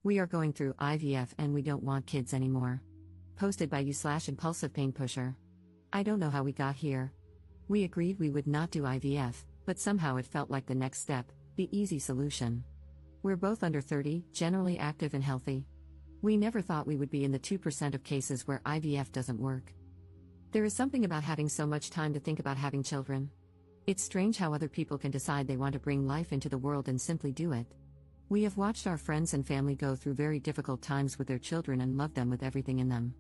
We are going through IVF and we don't want kids anymore. Posted by you/impulsive pain pusher. I don't know how we got here. We agreed we would not do IVF, but somehow it felt like the next step, the easy solution. We're both under 30, generally active and healthy. We never thought we would be in the 2% of cases where IVF doesn't work. There is something about having so much time to think about having children. It's strange how other people can decide they want to bring life into the world and simply do it. We have watched our friends and family go through very difficult times with their children and love them with everything in them.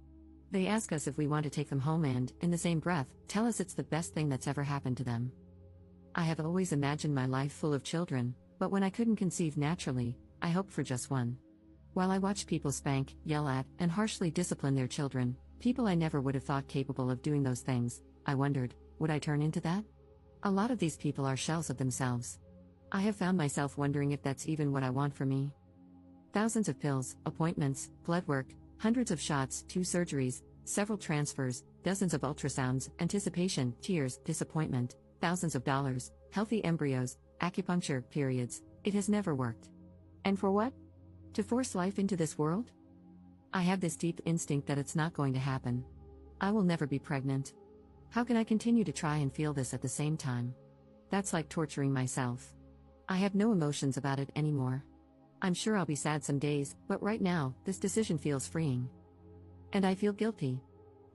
They ask us if we want to take them home and, in the same breath, tell us it's the best thing that's ever happened to them. I have always imagined my life full of children, but when I couldn't conceive naturally, I hoped for just one. While I watched people spank, yell at, and harshly discipline their children, people I never would have thought capable of doing those things, I wondered, would I turn into that? A lot of these people are shells of themselves. I have found myself wondering if that's even what I want for me. Thousands of pills, appointments, blood work, hundreds of shots, 2 surgeries, several transfers, dozens of ultrasounds, anticipation, tears, disappointment, thousands of dollars, healthy embryos, acupuncture, periods. It has never worked. And for what? To force life into this world? I have this deep instinct that it's not going to happen. I will never be pregnant. How can I continue to try and feel this at the same time? That's like torturing myself. I have no emotions about it anymore. I'm sure I'll be sad some days, but right now, this decision feels freeing. And I feel guilty.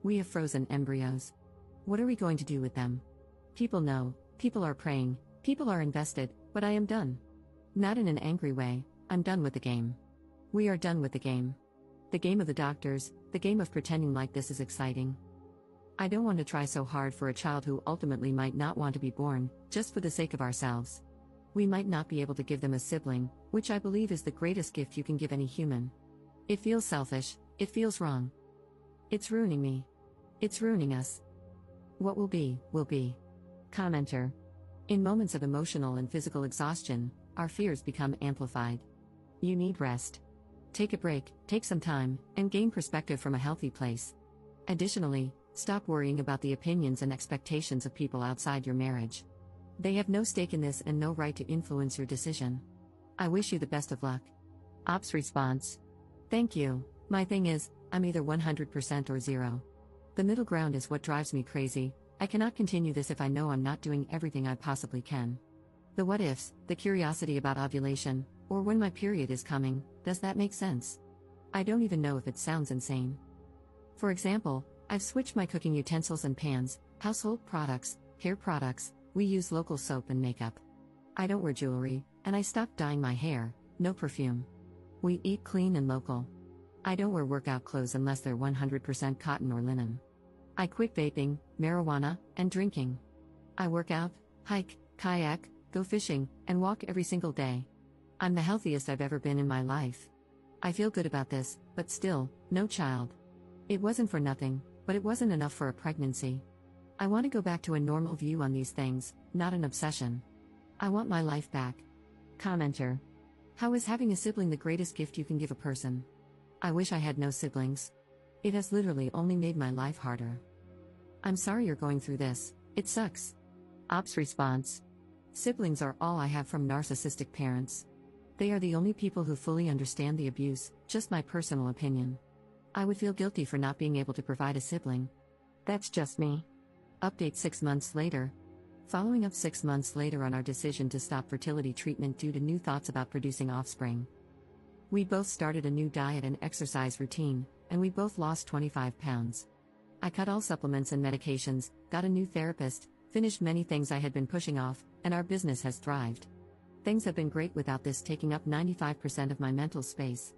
We have frozen embryos. What are we going to do with them? People know, people are praying, people are invested, but I am done. Not in an angry way, I'm done with the game. We are done with the game. The game of the doctors, the game of pretending like this is exciting. I don't want to try so hard for a child who ultimately might not want to be born, just for the sake of ourselves. We might not be able to give them a sibling, which I believe is the greatest gift you can give any human. It feels selfish, it feels wrong. It's ruining me. It's ruining us. What will be, will be. Commenter. In moments of emotional and physical exhaustion, our fears become amplified. You need rest. Take a break, take some time, and gain perspective from a healthy place. Additionally, stop worrying about the opinions and expectations of people outside your marriage. They have no stake in this and no right to influence your decision. I wish you the best of luck. Ops response. Thank you. My thing is, I'm either 100% or 0. The middle ground is what drives me crazy. I cannot continue this if I know I'm not doing everything I possibly can. The what ifs, the curiosity about ovulation, or when my period is coming, does that make sense? I don't even know if it sounds insane. For example, I've switched my cooking utensils and pans, household products, hair products. We use local soap and makeup. I don't wear jewelry, and I stopped dyeing my hair, no perfume. We eat clean and local. I don't wear workout clothes unless they're 100% cotton or linen. I quit vaping, marijuana, and drinking. I work out, hike, kayak, go fishing, and walk every single day. I'm the healthiest I've ever been in my life. I feel good about this, but still, no child. It wasn't for nothing, but it wasn't enough for a pregnancy. I want to go back to a normal view on these things, not an obsession. I want my life back. Commenter. How is having a sibling the greatest gift you can give a person? I wish I had no siblings. It has literally only made my life harder. I'm sorry you're going through this, it sucks. Ops response. Siblings are all I have from narcissistic parents. They are the only people who fully understand the abuse, just my personal opinion. I would feel guilty for not being able to provide a sibling. That's just me. Update 6 months later. Following up 6 months later on our decision to stop fertility treatment due to new thoughts about producing offspring. We both started a new diet and exercise routine, and we both lost 25 pounds. I cut all supplements and medications, got a new therapist, finished many things I had been pushing off, and our business has thrived. Things have been great without this taking up 95% of my mental space.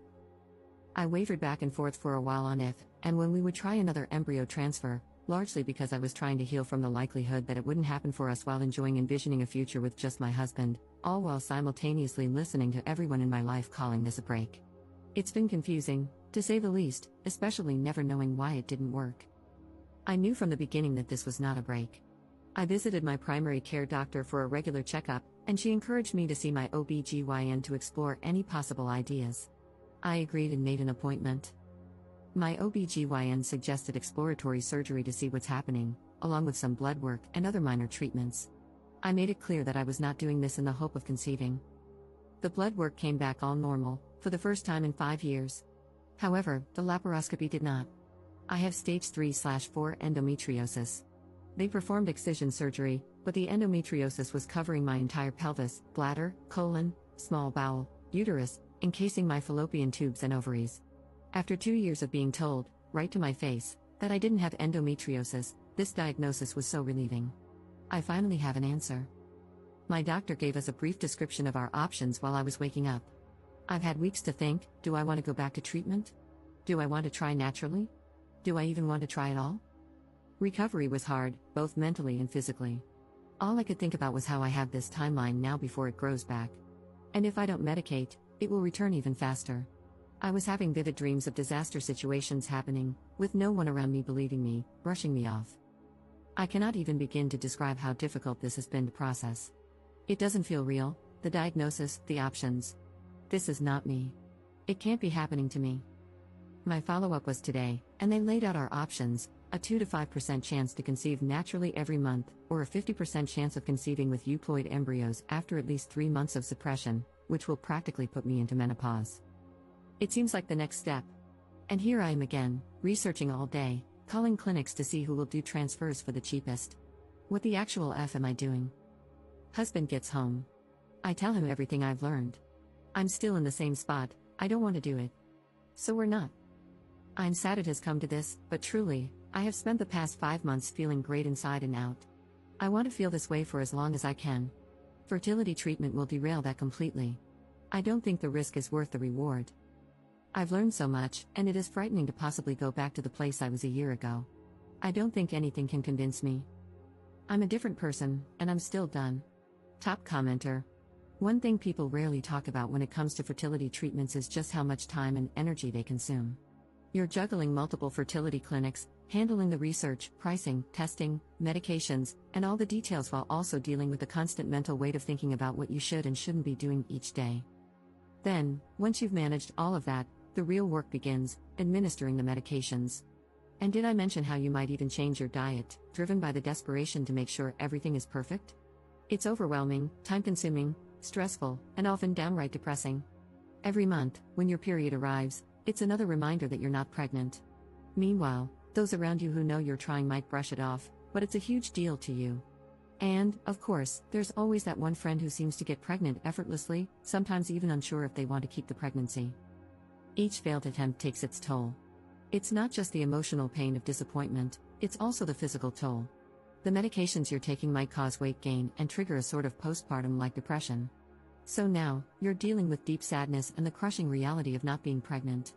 I wavered back and forth for a while on if, and when we would try another embryo transfer, largely because I was trying to heal from the likelihood that it wouldn't happen for us while envisioning a future with just my husband, all while simultaneously listening to everyone in my life calling this a break. It's been confusing, to say the least, especially never knowing why it didn't work. I knew from the beginning that this was not a break. I visited my primary care doctor for a regular checkup, and she encouraged me to see my OB/GYN to explore any possible ideas. I agreed and made an appointment. My OB/GYN suggested exploratory surgery to see what's happening, along with some blood work and other minor treatments. I made it clear that I was not doing this in the hope of conceiving. The blood work came back all normal, for the first time in 5 years. However, the laparoscopy did not. I have stage 3/4 endometriosis. They performed excision surgery, but the endometriosis was covering my entire pelvis, bladder, colon, small bowel, uterus, encasing my fallopian tubes and ovaries. After 2 years of being told, right to my face, that I didn't have endometriosis, this diagnosis was so relieving. I finally have an answer. My doctor gave us a brief description of our options while I was waking up. I've had weeks to think, do I want to go back to treatment? Do I want to try naturally? Do I even want to try at all? Recovery was hard, both mentally and physically. All I could think about was how I have this timeline now before it grows back. And if I don't medicate, it will return even faster. I was having vivid dreams of disaster situations happening, with no one around me believing me, brushing me off. I cannot even begin to describe how difficult this has been to process. It doesn't feel real, the diagnosis, the options. This is not me. It can't be happening to me. My follow-up was today, and they laid out our options: a 2 to 5% chance to conceive naturally every month, or a 50% chance of conceiving with euploid embryos after at least 3 months of suppression, which will practically put me into menopause. It seems like the next step. And here I am again, researching all day, calling clinics to see who will do transfers for the cheapest. What the actual F am I doing? Husband gets home. I tell him everything I've learned. I'm still in the same spot, I don't want to do it. So we're not. I'm sad it has come to this, but truly, I have spent the past 5 months feeling great inside and out. I want to feel this way for as long as I can. Fertility treatment will derail that completely. I don't think the risk is worth the reward. I've learned so much, and it is frightening to possibly go back to the place I was a year ago. I don't think anything can convince me. I'm a different person, and I'm still done. Top commenter. One thing people rarely talk about when it comes to fertility treatments is just how much time and energy they consume. You're juggling multiple fertility clinics, handling the research, pricing, testing, medications, and all the details while also dealing with the constant mental weight of thinking about what you should and shouldn't be doing each day. Then, once you've managed all of that, the real work begins, administering the medications. And did I mention how you might even change your diet, driven by the desperation to make sure everything is perfect? It's overwhelming, time-consuming, stressful, and often downright depressing. Every month, when your period arrives, it's another reminder that you're not pregnant. Meanwhile, those around you who know you're trying might brush it off, but it's a huge deal to you. And, of course, there's always that one friend who seems to get pregnant effortlessly, sometimes even unsure if they want to keep the pregnancy. Each failed attempt takes its toll. It's not just the emotional pain of disappointment, it's also the physical toll. The medications you're taking might cause weight gain and trigger a sort of postpartum-like depression. So now, you're dealing with deep sadness and the crushing reality of not being pregnant.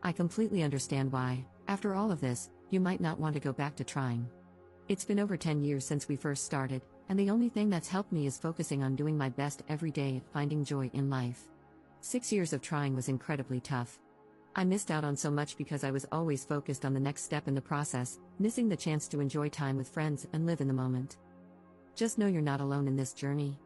I completely understand why, after all of this, you might not want to go back to trying. It's been over 10 years since we first started, and the only thing that's helped me is focusing on doing my best every day at finding joy in life. 6 years of trying was incredibly tough. I missed out on so much because I was always focused on the next step in the process, missing the chance to enjoy time with friends and live in the moment. Just know you're not alone in this journey.